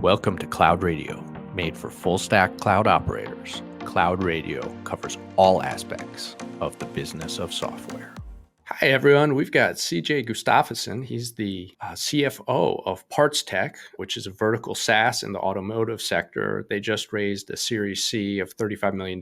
Welcome to Cloud Radio, made for full-stack cloud operators. Cloud Radio covers all aspects of the business of software. Hi, everyone. We've got CJ Gustafson. He's the CFO of PartsTech, which is a vertical SaaS in the automotive sector. They just raised a Series C of $35 million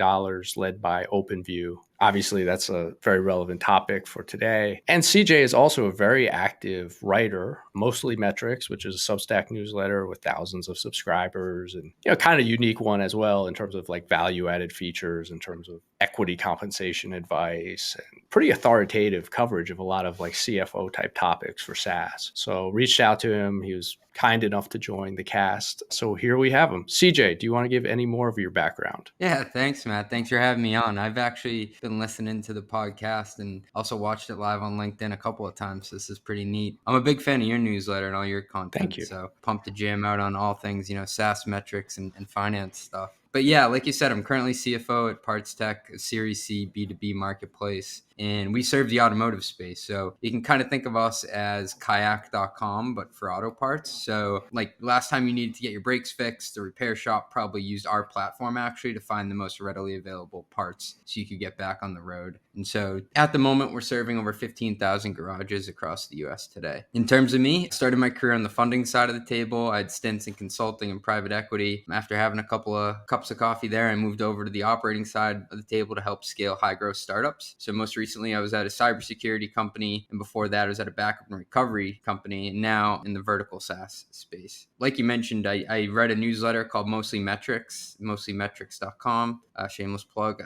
led by OpenView. Obviously, that's a very relevant topic for today. And CJ is also a very active writer, mostly Metrics, which is a Substack newsletter with thousands of subscribers and, kind of unique one as well in terms of like value-added features, in terms of equity compensation advice, and pretty authoritative coverage of a lot of like CFO type topics for SaaS. So reached out to him. He was kind enough to join the cast. So here we have him. CJ, do you want to give any more of your background? Yeah, thanks, Matt. Thanks for having me on. I've actually been listening to the podcast and also watched it live on LinkedIn a couple of times. So this is pretty neat. I'm a big fan of your newsletter and all your content. Thank you. So pumped the jam out on all things, SaaS metrics and finance stuff. But yeah, like you said, I'm currently CFO at PartsTech, a Series C B2B marketplace, and we serve the automotive space. So you can kind of think of us as kayak.com, but for auto parts. So like last time you needed to get your brakes fixed, the repair shop probably used our platform actually to find the most readily available parts so you could get back on the road. And so at the moment, we're serving over 15,000 garages across the US today. In terms of me, I started my career on the funding side of the table. I had stints in consulting and private equity. After having a couple of cups of coffee there, I moved over to the operating side of the table to help scale high growth startups. So most recently, I was at a cybersecurity company. And before that, I was at a backup and recovery company. And now in the vertical SaaS space. Like you mentioned, I read a newsletter called Mostly Metrics, mostlymetrics.com, shameless plug.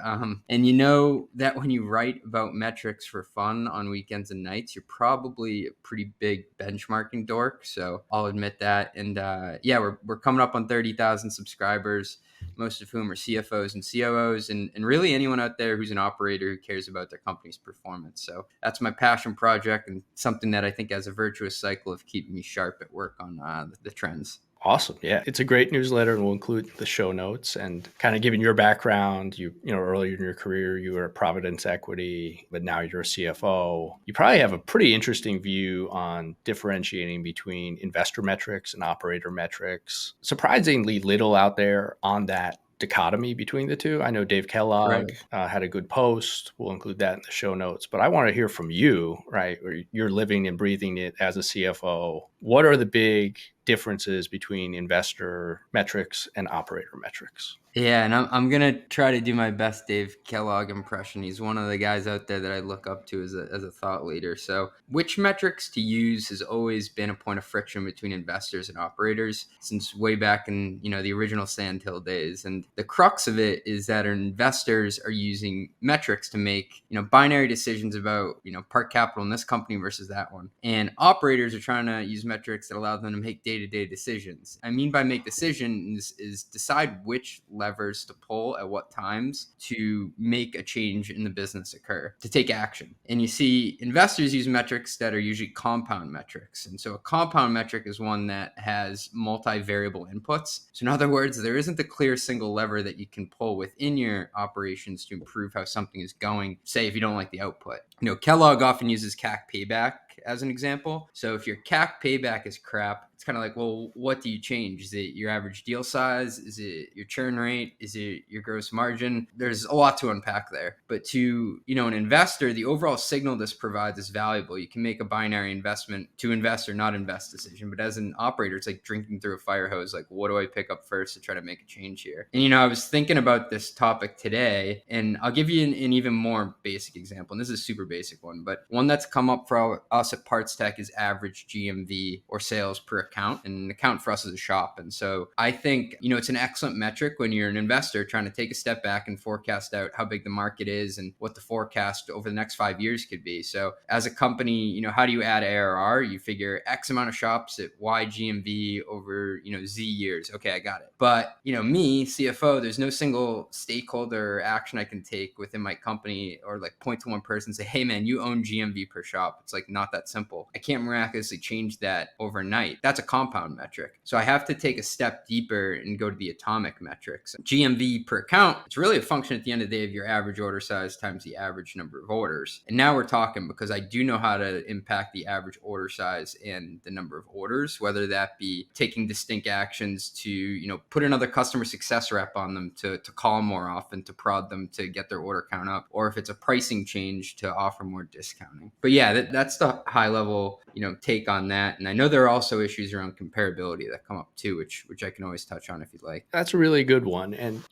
And you know that when you write about metrics for fun on weekends and nights, you're probably a pretty big benchmarking dork. So I'll admit that. And yeah, we're coming up on 30,000 subscribers, most of whom are CFOs and COOs, and really anyone out there who's an operator who cares about their company's performance. So that's my passion project and something that I think has a virtuous cycle of keeping me sharp at work on the trends. Awesome. Yeah, it's a great newsletter, and we'll include the show notes and kind of given your background. You know, earlier in your career, you were at Providence Equity, but now you're a CFO. You probably have a pretty interesting view on differentiating between investor metrics and operator metrics. Surprisingly little out there on that dichotomy between the two. I know Dave Kellogg had a good post. We'll include that in the show notes. But I want to hear from you, right? Where you're living and breathing it as a CFO. What are the big differences between investor metrics and operator metrics? Yeah, and I'm going to try to do my best Dave Kellogg impression. He's one of the guys out there that I look up to as a thought leader. So which metrics to use has always been a point of friction between investors and operators since way back in, the original Sandhill days. And the crux of it is that our investors are using metrics to make, binary decisions about, park capital in this company versus that one. And operators are trying to use metrics that allow them to make day-to-day decisions. I mean by make decisions is decide which levers to pull at what times to make a change in the business occur, to take action. And you see investors use metrics that are usually compound metrics. And so a compound metric is one that has multi-variable inputs. So in other words, there isn't a clear single lever that you can pull within your operations to improve how something is going, say if you don't like the output. Kellogg often uses CAC payback as an example. So if your CAC payback is crap, it's kind of like, well, what do you change? Is it your average deal size? Is it your churn rate? Is it your gross margin? There's a lot to unpack there. But to, an investor, the overall signal this provides is valuable. You can make a binary investment to invest or not invest decision. But as an operator, it's like drinking through a fire hose. Like, what do I pick up first to try to make a change here? And, I was thinking about this topic today, and I'll give you an even more basic example. And this is a super basic one, but one that's come up for us at PartsTech is average GMV or sales per account. And an account for us is a shop. And so I think, it's an excellent metric when you're an investor trying to take a step back and forecast out how big the market is and what the forecast over the next 5 years could be. So as a company, how do you add ARR? You figure X amount of shops at Y GMV over, Z years. Okay, I got it. But, me, CFO, there's no single stakeholder or action I can take within my company or like point to one person and say, hey man, you own GMV per shop. It's like not not that simple. I can't miraculously change that overnight. That's a compound metric. So I have to take a step deeper and go to the atomic metrics. GMV per account, it's really a function at the end of the day of your average order size times the average number of orders. And now we're talking because I do know how to impact the average order size and the number of orders, whether that be taking distinct actions to, put another customer success rep on them to call more often, to prod them to get their order count up, or if it's a pricing change to offer more discounting. But yeah, that's the high level, take on that. And I know there are also issues around comparability that come up too, which I can always touch on if you'd like. That's a really good one. And,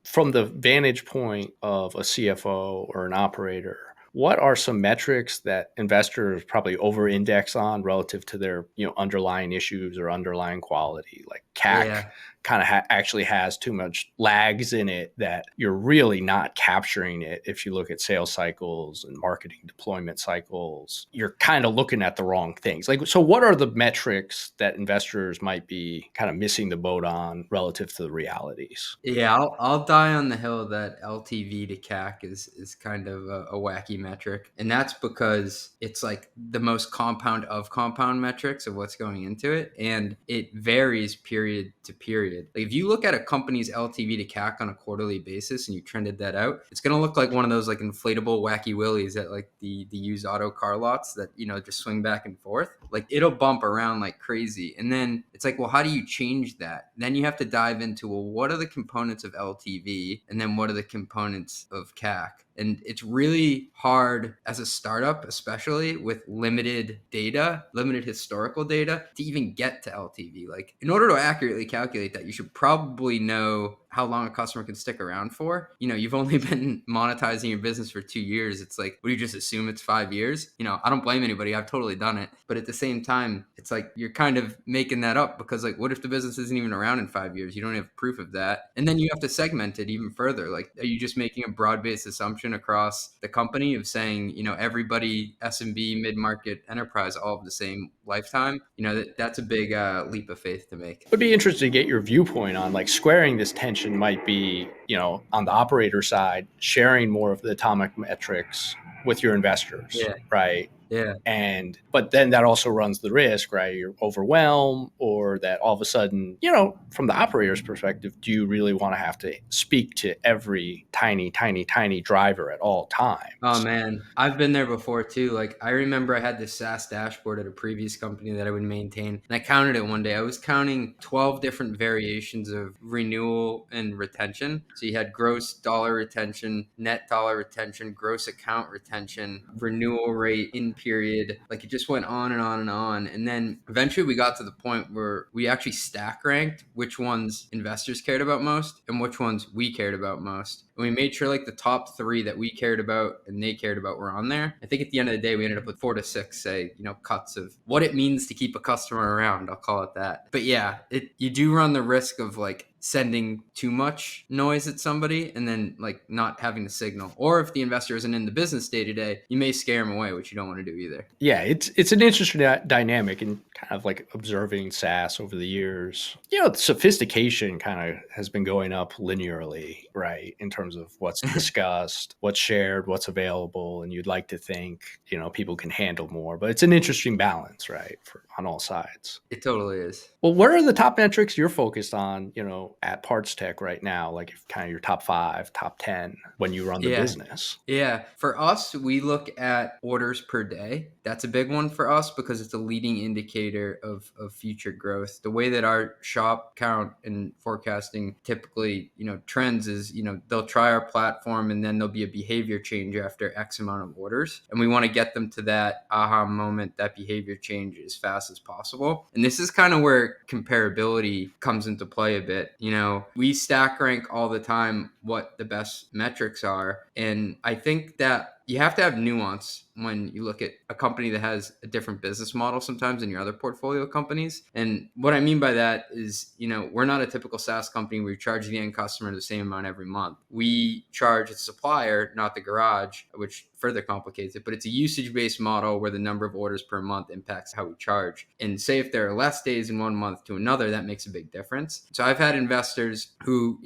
from the vantage point of a CFO or an operator, what are some metrics that investors probably over-index on relative to their, underlying issues or underlying quality? Like CAC kind of actually has too much lags in it that you're really not capturing it. If you look at sales cycles and marketing deployment cycles, you're kind of looking at the wrong things. So what are the metrics that investors might be kind of missing the boat on relative to the realities? Yeah, I'll die on the hill that LTV to CAC is kind of a wacky metric. And that's because it's like the most compound of compound metrics of what's going into it. And it varies period to period. Like if you look at a company's LTV to CAC on a quarterly basis and you trended that out, it's going to look like one of those like inflatable wacky willies at like the used auto car lots that, just swing back and forth. Like it'll bump around like crazy. And then it's like, well, how do you change that? Then you have to dive into, well, what are the components of LTV? And then what are the components of CAC? And it's really hard as a startup, especially with limited data, limited historical data, to even get to LTV. Like in order to accurately calculate that, you should probably know how long a customer can stick around for. You've only been monetizing your business for 2 years. It's like, would you just assume it's 5 years? I don't blame anybody. I've totally done it. But at the same time, it's like you're kind of making that up because like, what if the business isn't even around in 5 years? You don't have proof of that. And then you have to segment it even further. Like, are you just making a broad-based assumption across the company of saying, everybody SMB, mid-market, enterprise, all of the same lifetime? That's a big leap of faith to make. It would be interesting to get your viewpoint on like squaring this tension might be, on the operator side, sharing more of the atomic metrics with your investors, right? Yeah. But then that also runs the risk, right? You're overwhelmed, or that all of a sudden, from the operator's perspective, do you really want to have to speak to every tiny, tiny, tiny driver at all times? Oh man, I've been there before too. Like I remember I had this SaaS dashboard at a previous company that I would maintain, and I counted it one day. I was counting 12 different variations of renewal and retention. So you had gross dollar retention, net dollar retention, gross account retention, renewal rate in period. Like it just went on and on and on. And then eventually we got to the point where we actually stack ranked which ones investors cared about most and which ones we cared about most. And we made sure like the top 3 that we cared about and they cared about were on there. I think at the end of the day, we ended up with 4 to 6, cuts of what it means to keep a customer around. I'll call it that. But yeah, you do run the risk of like sending too much noise at somebody and then like not having the signal. Or if the investor isn't in the business day to day, you may scare them away, which you don't want to do either. Yeah, it's an interesting dynamic and kind of like observing SaaS over the years. The sophistication kind of has been going up linearly, right? In terms of what's discussed, what's shared, what's available. And you'd like to think, people can handle more, but it's an interesting balance, right? On all sides. It totally is. Well, what are the top metrics you're focused on, at PartsTech right now? Like kind of your top 5, top 10 when you run the business? Yeah. For us, we look at orders per day. That's a big one for us because it's a leading indicator of future growth. The way that our shop count and forecasting typically, trends is, they'll try our platform and then there'll be a behavior change after X amount of orders. And we want to get them to that aha moment, that behavior change as fast as possible. And this is kind of where comparability comes into play a bit. We stack rank all the time what the best metrics are. And I think that you have to have nuance when you look at a company that has a different business model sometimes than your other portfolio companies. And what I mean by that is, we're not a typical SaaS company where you charge the end customer the same amount every month. We charge the supplier, not the garage, which further complicates it, but it's a usage-based model where the number of orders per month impacts how we charge. And say if there are less days in one month to another, that makes a big difference. So I've had investors who,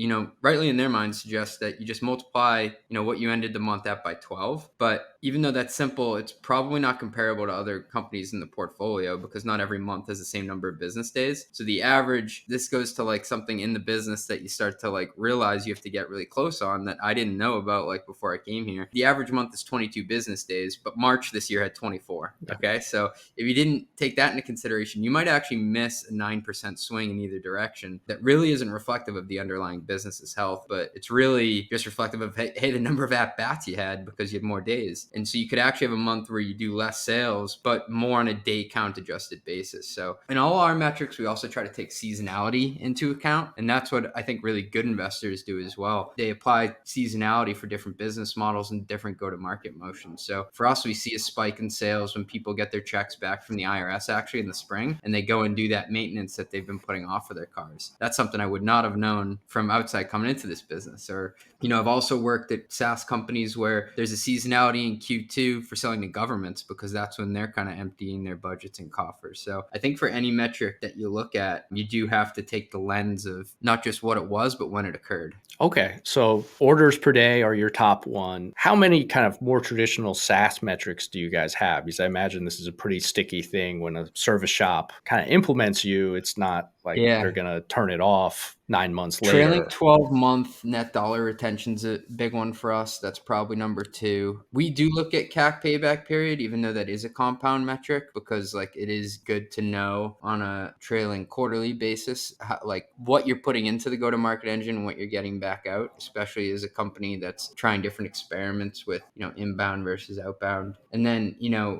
rightly in their minds, suggests that you just multiply, what you ended the month at by 12. But even though that's simple, it's probably not comparable to other companies in the portfolio because not every month has the same number of business days. So the average, this goes to like something in the business that you start to like realize you have to get really close on that I didn't know about like before I came here. The average month is 22 business days, but March this year had 24. Okay. So if you didn't take that into consideration, you might actually miss a 9% swing in either direction. That really isn't reflective of the underlying business's health, but it's really just reflective of, hey, the number of at-bats you had because you had more days. And so you could actually have a month where you do less sales, but more on a day count adjusted basis. So in all our metrics, we also try to take seasonality into account. And that's what I think really good investors do as well. They apply seasonality for different business models and different go-to-market motions. So for us, we see a spike in sales when people get their checks back from the IRS actually in the spring, and they go and do that maintenance that they've been putting off for their cars. That's something I would not have known from outside coming into this business. Or, I've also worked at SaaS companies where there's a seasonality in Q2 for selling to governments because that's when they're kind of emptying their budgets and coffers. So I think for any metric that you look at, you do have to take the lens of not just what it was, but when it occurred. Okay, so orders per day are your top one. How many kind of more traditional SaaS metrics do you guys have? Because I imagine this is a pretty sticky thing when a service shop kind of implements you. It's not like they're going to turn it off 9 months Trailing later. 12-month net dollar retention's a big one for us. That's probably number 2. We do look at CAC payback period, even though that is a compound metric, because like it is good to know on a trailing quarterly basis, like what you're putting into the go-to-market engine and what you're getting back out, especially as a company that's trying different experiments with, inbound versus outbound. And then,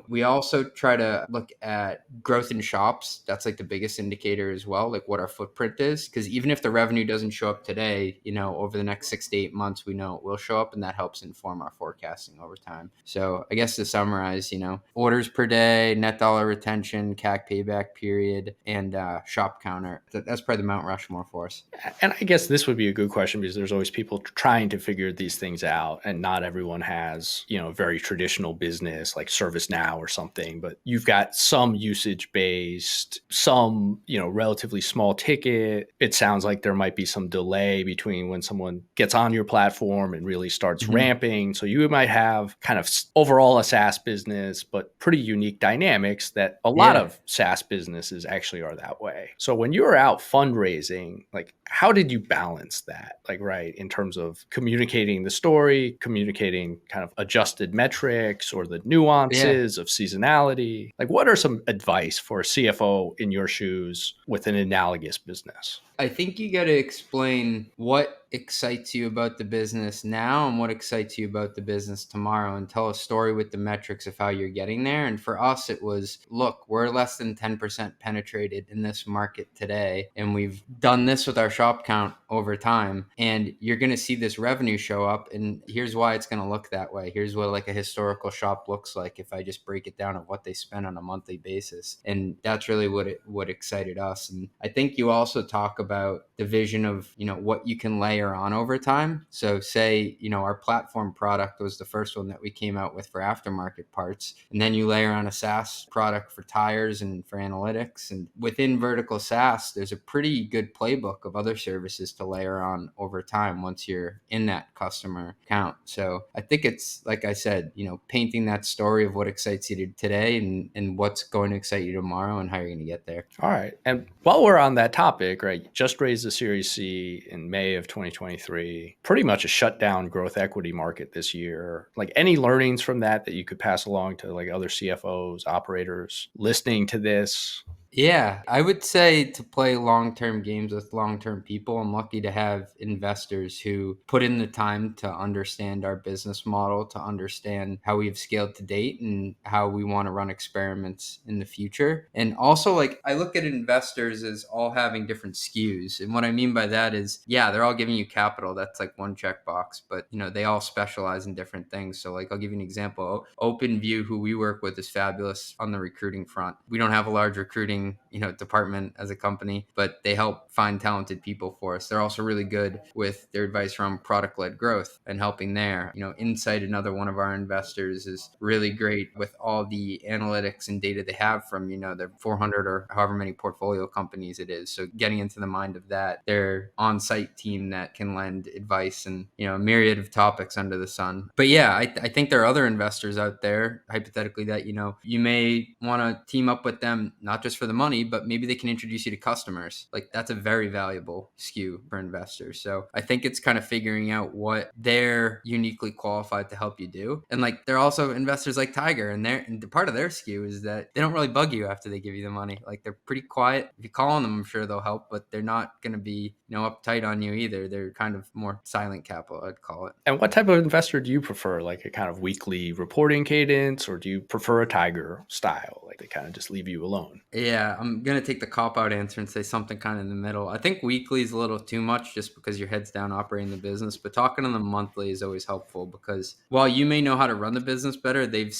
we also try to look at growth in shops. That's like the biggest indicator as well, like what our footprint is. Because even if the revenue doesn't show up today, over the next 6 to 8 months, we know it will show up, and that helps inform our forecasting over time. So I guess to summarize, orders per day, net dollar retention, CAC payback period, and shop counter. That's probably the Mount Rushmore for us. And I guess this would be a good question because there's always people trying to figure these things out, and not everyone has, a very traditional business like ServiceNow or something, but you've got some usage based, some, relatively small ticket. It sounds like there might be some delay between when someone gets on your platform and really starts ramping. So you might have kind of overall a SaaS business, but pretty unique dynamics that a lot of SaaS businesses actually are that way. So when you're out fundraising, like how did you balance that? Like, right, in terms of communicating the story, communicating kind of adjusted metrics or the nuances of seasonality? Like, what are some advice for a CFO in your shoes with an analogous business? I think you got to explain what excites you about the business now and what excites you about the business tomorrow, and tell a story with the metrics of how you're getting there. And for us, it was, look, we're less than 10% penetrated in this market today, and we've done this with our shop count over time, and you're going to see this revenue show up, and here's why it's going to look that way. Here's what like a historical shop looks like if I just break it down of what they spend on a monthly basis. And that's really what excited us. And I think you also talk about the vision of, what you can layer on over time. So say, our platform product was the first one that we came out with for aftermarket parts. And then you layer on a SaaS product for tires and for analytics. And within vertical SaaS, there's a pretty good playbook of other services to layer on over time once you're in that customer count. So I think it's, like I said, painting that story of what excites you today and what's going to excite you tomorrow and how you're going to get there. All right. And while we're on that topic, right, you just raised the Series C in May of 2023, pretty much a shutdown growth equity market this year. Like any learnings from that you could pass along to like other CFOs, operators listening to this? Yeah, I would say to play long-term games with long-term people. I'm lucky to have investors who put in the time to understand our business model, to understand how we've scaled to date and how we want to run experiments in the future. And also, like, I look at investors as all having different SKUs. And what I mean by that is, yeah, they're all giving you capital. That's like one checkbox, but they all specialize in different things. So like, I'll give you an example. OpenView, who we work with, is fabulous on the recruiting front. We don't have a large recruiting marketing, department as a company, but they help find talented people for us. They're also really good with their advice around product-led growth and helping there. Insight, another one of our investors, is really great with all the analytics and data they have from, their 400 or however many portfolio companies it is. So getting into the mind of that, their on-site team that can lend advice and, a myriad of topics under the sun. But yeah, I think there are other investors out there, hypothetically, that, you may want to team up with them, not just for the money, but maybe they can introduce you to customers. Like, that's a very valuable skew for investors. So I think it's kind of figuring out what they're uniquely qualified to help you do. And like, there are also investors like Tiger, and part of their skew is that they don't really bug you after they give you the money. Like, they're pretty quiet. If you call on them, I'm sure they'll help, but they're not going to be, uptight on you either. They're kind of more silent capital, I'd call it. And what type of investor do you prefer? Like a kind of weekly reporting cadence, or do you prefer a Tiger style? Like they kind of just leave you alone? Yeah, I'm going to take the cop-out answer and say something kind of in the middle. I think weekly is a little too much just because your head's down operating the business, but talking on the monthly is always helpful because while you may know how to run the business better, they've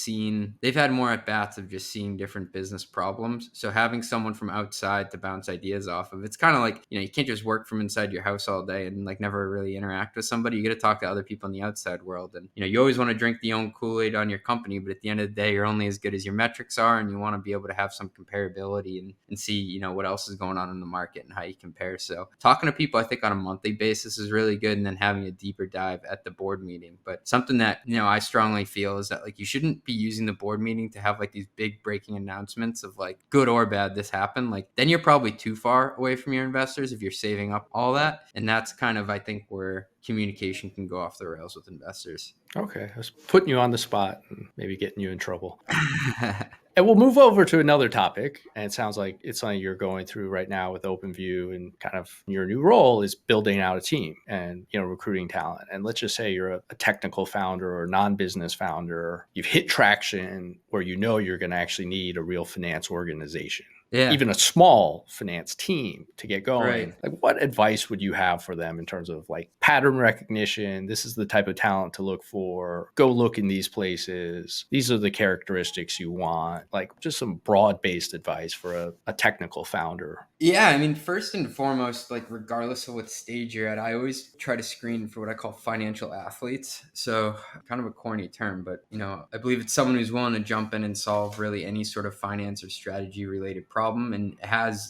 had more at-bats of just seeing different business problems. So having someone from outside to bounce ideas off of, it's kind of like, you can't just work from inside your house all day and like never really interact with somebody. You got to talk to other people in the outside world. And, you always want to drink the own Kool-Aid on your company, but at the end of the day, you're only as good as your metrics are, and you want to be able to have some comparability and see, what else is going on in the market and how you compare. So talking to people, I think on a monthly basis is really good. And then having a deeper dive at the board meeting. But something that, I strongly feel is that like, you shouldn't be using the board meeting to have like these big breaking announcements of like, good or bad, this happened. Like, then you're probably too far away from your investors if you're saving up all that. And that's kind of, I think, where communication can go off the rails with investors. Okay. I was putting you on the spot and maybe getting you in trouble. And we'll move over to another topic. And it sounds like it's something you're going through right now with OpenView, and kind of your new role is building out a team and, recruiting talent. And let's just say you're a technical founder or non-business founder. You've hit traction where you're going to actually need a real finance organization. Yeah. Even a small finance team to get going. Right. Like, what advice would you have for them in terms of like pattern recognition? This is the type of talent to look for. Go look in these places. These are the characteristics you want. Like, just some broad-based advice for a technical founder. Yeah, I mean, first and foremost, like regardless of what stage you're at, I always try to screen for what I call financial athletes. So kind of a corny term, but I believe it's someone who's willing to jump in and solve really any sort of finance or strategy related problem, and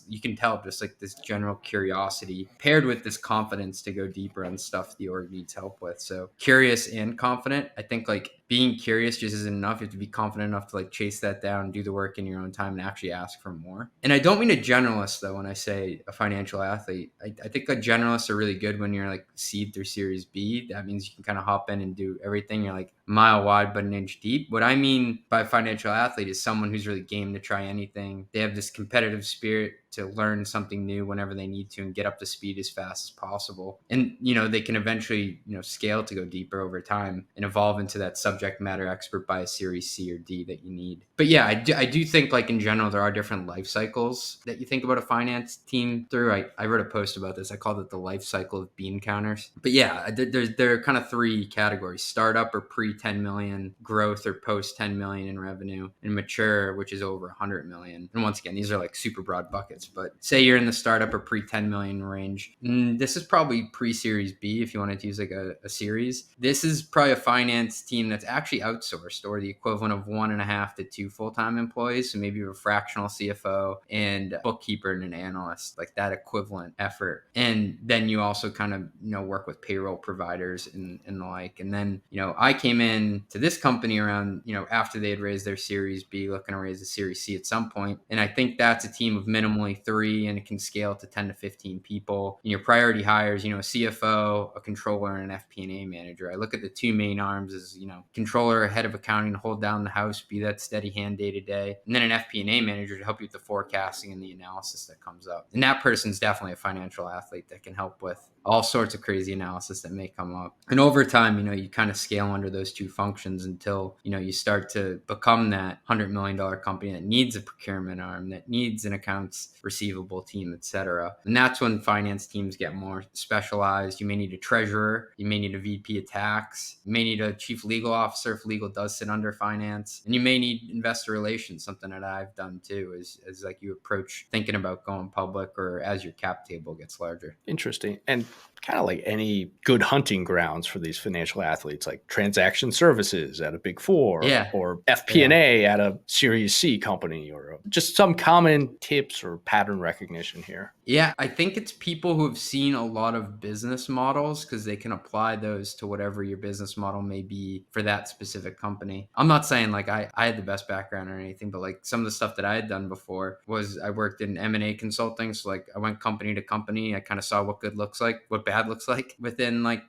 you can tell just like this general curiosity paired with this confidence to go deeper on stuff the org needs help with. So curious and confident. I think like being curious just isn't enough. You have to be confident enough to like chase that down, do the work in your own time, and actually ask for more. And I don't mean a generalist though when I say a financial athlete. I think that generalists are really good when you're like seed through Series B. That means you can kind of hop in and do everything. You're like mile wide but an inch deep. What I mean by financial athlete is someone who's really game to try anything. They have this competitive spirit to learn something new whenever they need to and get up to speed as fast as possible. And, they can eventually, scale to go deeper over time and evolve into that subject matter expert by a Series C or D that you need. But yeah, I do think like in general, there are different life cycles that you think about a finance team through. I wrote a post about this. I called it the life cycle of bean counters. But yeah, there are kind of three categories: startup or pre 10 million, growth or post 10 million in revenue, and mature, which is over 100 million. And once again, these are like super broad buckets. But say you're in the startup or pre 10 million range. This is probably pre-Series B if you wanted to use like a series. This is probably a finance team that's actually outsourced, or the equivalent of 1.5 to 2 full-time employees. So maybe you have a fractional CFO and a bookkeeper and an analyst, like that equivalent effort. And then you also kind of, work with payroll providers and the like. And then, I came in to this company around, after they had raised their Series B, looking to raise a Series C at some point. And I think that's a team of minimally 3, and it can scale to 10 to 15 people. And your priority hires, a CFO, a controller, and an FP&A manager. I look at the two main arms as, controller, head of accounting, hold down the house, be that steady hand day to day. And then an FP&A manager to help you with the forecasting and the analysis that comes up. And that person's definitely a financial athlete that can help with all sorts of crazy analysis that may come up. And over time, you kind of scale under those two functions until, you start to become that $100 million company that needs a procurement arm, that needs an accounts receivable team, etc. And that's when finance teams get more specialized. You may need a treasurer, you may need a VP of tax, you may need a chief legal officer if legal does sit under finance, and you may need investor relations, something that I've done too, as like you approach thinking about going public or as your cap table gets larger. Interesting. And kind of like any good hunting grounds for these financial athletes, like transaction services at a big four Yeah. or FP&A at a Series C company, or just some common tips or pattern recognition here. Yeah, I think it's people who have seen a lot of business models because they can apply those to whatever your business model may be for that specific company. I'm not saying like I had the best background or anything, but like some of the stuff that I had done before was I worked in M&A consulting. So like I went company to company. I kind of saw what good looks like, what bad looks like within like,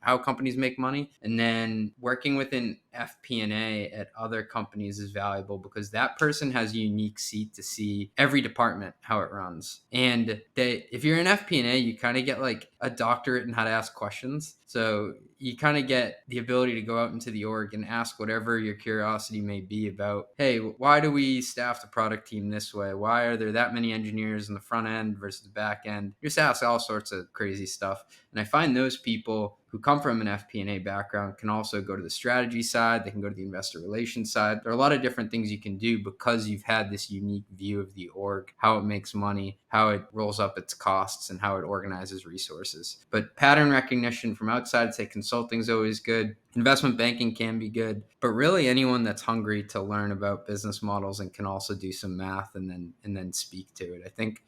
how companies make money. And then working within FP&A at other companies is valuable because that person has a unique seat to see every department, how it runs. And if you're in FP&A, you kind of get like a doctorate in how to ask questions. So you kind of get the ability to go out into the org and ask whatever your curiosity may be about, hey, why do we staff the product team this way? Why are there that many engineers in the front end versus the back end? Just ask all sorts of crazy stuff. And I find those people who come from an FP&A background can also go to the strategy side. They can go to the investor relations side. There are a lot of different things you can do because you've had this unique view of the org, how it makes money, how it rolls up its costs, and how it organizes resources. But pattern recognition from outside, say consulting is always good. Investment banking can be good, but really anyone that's hungry to learn about business models and can also do some math and then speak to it. I think,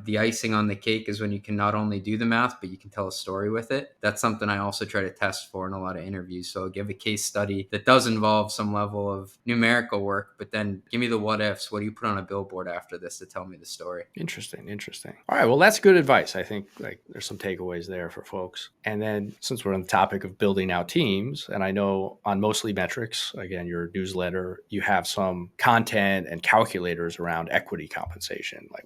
the icing on the cake is when you can not only do the math, but you can tell a story with it. That's something I also try to test for in a lot of interviews. So I'll give a case study that does involve some level of numerical work, but then give me the what ifs. What do you put on a billboard after this to tell me the story? Interesting. All right. Well, that's good advice. I think like there's some takeaways there for folks. And then since we're on the topic of building out teams, and I know on Mostly Metrics, again, your newsletter, you have some content and calculators around equity compensation. Like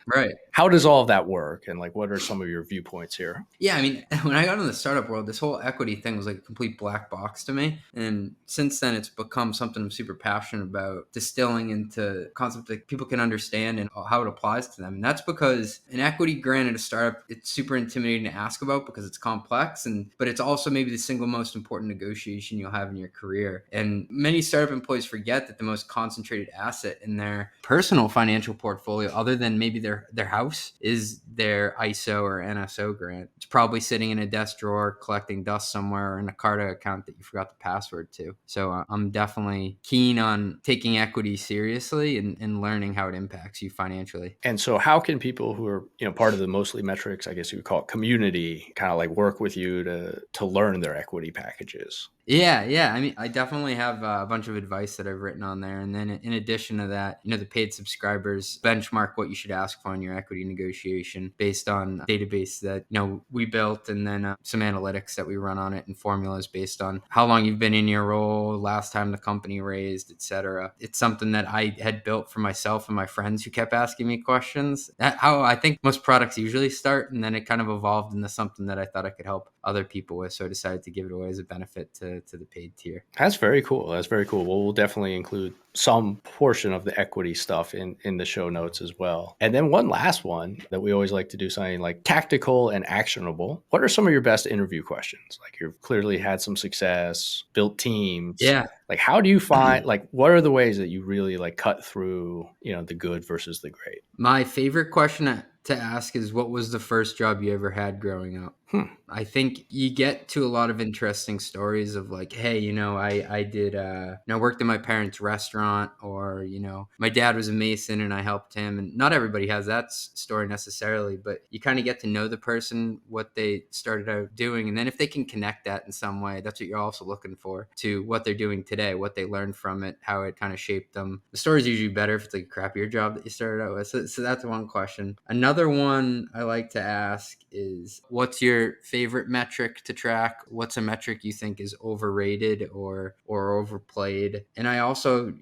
Right. how does all of that work? And like, what are some of your viewpoints here? Yeah, I mean, when I got in the startup world, this whole equity thing was like a complete black box to me. And since then, it's become something I'm super passionate about, distilling into concepts that people can understand and how it applies to them. And that's because an equity grant at a startup, it's super intimidating to ask about because it's complex, but it's also maybe the single most important negotiation you'll have in your career. And many startup employees forget that the most concentrated asset in their personal financial portfolio, other than maybe their house, is their ISO or NSO grant. It's probably sitting in a desk drawer collecting dust somewhere or in a Carta account that you forgot the password to. So I'm definitely keen on taking equity seriously and learning how it impacts you financially. And so how can people who are, part of the Mostly Metrics, I guess you would call it community, kind of like work with you to learn their equity packages? Yeah. I mean, I definitely have a bunch of advice that I've written on there. And then in addition to that, the paid subscribers benchmark what you should ask for in your equity negotiation based on a database that, we built, and then some analytics that we run on it and formulas based on how long you've been in your role, last time the company raised, etc. It's something that I had built for myself and my friends who kept asking me questions. That's how I think most products usually start. And then it kind of evolved into something that I thought I could help other people with. So I decided to give it away as a benefit to the paid tier. That's very cool. Well, we'll definitely include some portion of the equity stuff in the show notes as well. And then one last one that we always like to do, something like tactical and actionable. What are some of your best interview questions? Like you've clearly had some success, built teams. Yeah. Like how do you find, like what are the ways that you really like cut through, the good versus the great? My favorite question to ask is, what was the first job you ever had growing up? I think you get to a lot of interesting stories of like, hey, I did, I worked in my parents' restaurant, or, my dad was a mason and I helped him. And not everybody has that story necessarily, but you kind of get to know the person, what they started out doing. And then if they can connect that in some way, that's what you're also looking for, to what they're doing today, what they learned from it, how it kind of shaped them. The story's usually better if it's like a crappier job that you started out with. So that's one question. Another one I like to ask is, what's your favorite metric to track? What's a metric you think is overrated or overplayed? And I also,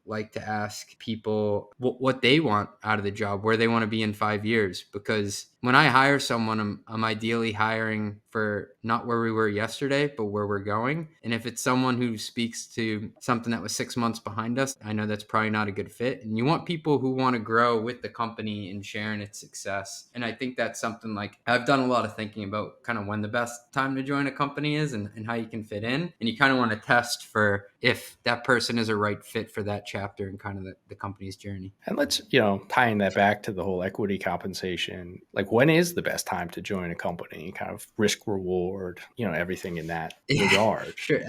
like to ask people what they want out of the job, where they want to be in 5 years. Because when I hire someone, I'm ideally hiring for not where we were yesterday, but where we're going. And if it's someone who speaks to something that was 6 months behind us, I know that's probably not a good fit. And you want people who want to grow with the company and share in its success. And I think that's something like I've done a lot of thinking about kind of when the best time to join a company is and how you can fit in. And you kind of want to test for if that person is a right fit for that chapter and kind of the company's journey. And let's, tying that back to the whole equity compensation, like when is the best time to join a company? Kind of risk reward, everything in that regard. Sure.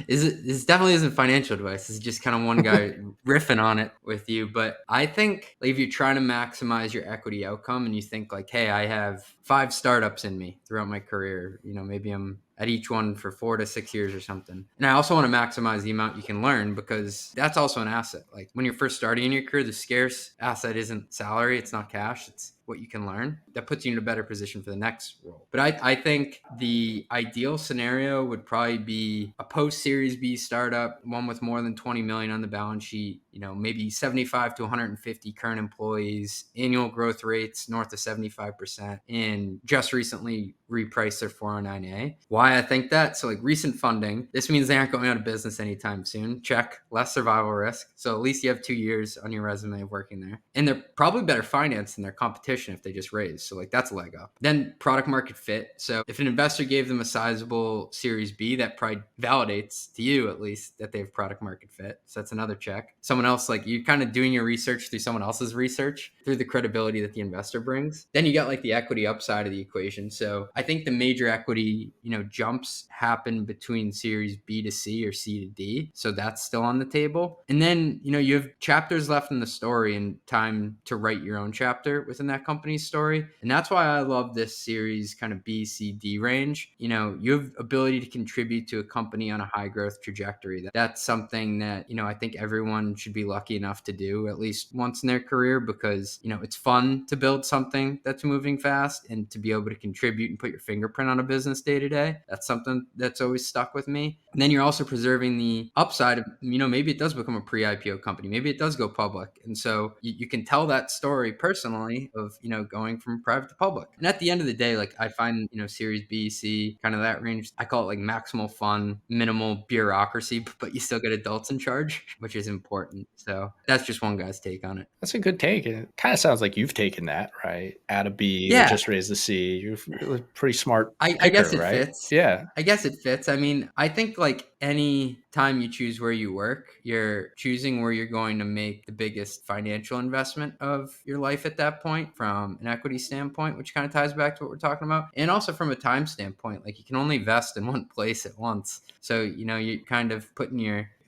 This definitely isn't financial advice. This is just kind of one guy riffing on it with you. But I think if you're trying to maximize your equity outcome and you think like, hey, I have 5 startups in me throughout my career, maybe I'm at each one for 4 to 6 years or something. And I also want to maximize the amount you can learn, because that's also an asset. Like when you're first starting in your career, the scarce asset isn't salary, it's not cash, it's what you can learn. That puts you in a better position for the next role. But I think the ideal scenario would probably be a post Series B startup, one with more than 20 million on the balance sheet, maybe 75 to 150 current employees, annual growth rates north of 75%, and just recently repriced their 409A. Why I think that? So like recent funding, this means they aren't going out of business anytime soon. Check. Less survival risk. So at least you have 2 years on your resume of working there. And they're probably better financed than their competition if they just raise. So like that's a leg up. Then product market fit. So if an investor gave them a sizable Series B, that probably validates to you at least that they have product market fit. So that's another check. Someone else, like you're kind of doing your research through someone else's research, through the credibility that the investor brings. Then you got like the equity upside of the equation. So I think the major equity, jumps happen between Series B to C or C to D. So that's still on the table. And then, you have chapters left in the story and time to write your own chapter within that company's story. And that's why I love this series kind of B, C, D range. You have ability to contribute to a company on a high growth trajectory. That's something that, I think everyone should be lucky enough to do at least once in their career, because, it's fun to build something that's moving fast and to be able to contribute and put your fingerprint on a business day to day. That's something that's always stuck with me. And then you're also preserving the upside of, maybe it does become a pre-IPO company. Maybe it does go public. And so you can tell that story personally of, going from private to public. And at the end of the day, like I find, Series B, C, kind of that range, I call it like maximal fun, minimal bureaucracy, but you still get adults in charge, which is important. So that's just one guy's take on it. That's a good take. And it kind of sounds like you've taken that, right? Add a B, Yeah. just raise the C. You're really pretty smart picker, I guess it right? fits. Yeah. I guess it fits. I mean, I think like any time you choose where you work, you're choosing where you're going to make the biggest financial investment of your life at that point from an equity standpoint, which kind of ties back to what we're talking about. And also from a time standpoint, like you can only invest in one place at once. So, you're kind of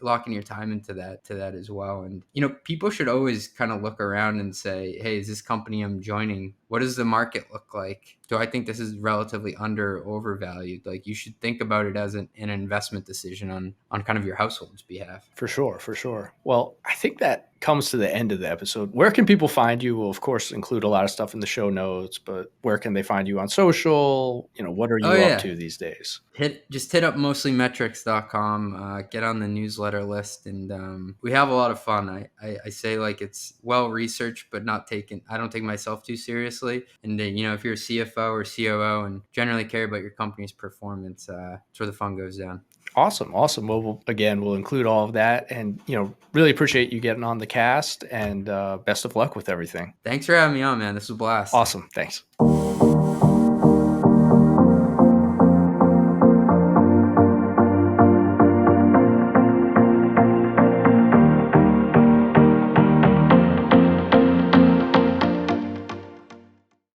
locking your time into that as well. And, people should always kind of look around and say, hey, is this company I'm joining, what does the market look like? Do I think this is relatively under or overvalued? Like you should think about it as an investment decision on kind of your household's behalf. For sure. Well, I think that comes to the end of the episode. Where can people find you? We'll, of course, include a lot of stuff in the show notes, but where can they find you on social? What are you up to these days? Just hit up mostlymetrics.com, get on the newsletter list, and we have a lot of fun. I say like it's well researched, but I don't take myself too seriously. And if you're a CFO or COO and generally care about your company's performance, that's where the fun goes down. Awesome. Well, we'll include all of that, and really appreciate you getting on the cast, and best of luck with everything. Thanks for having me on, man. This was a blast. Awesome. Thanks.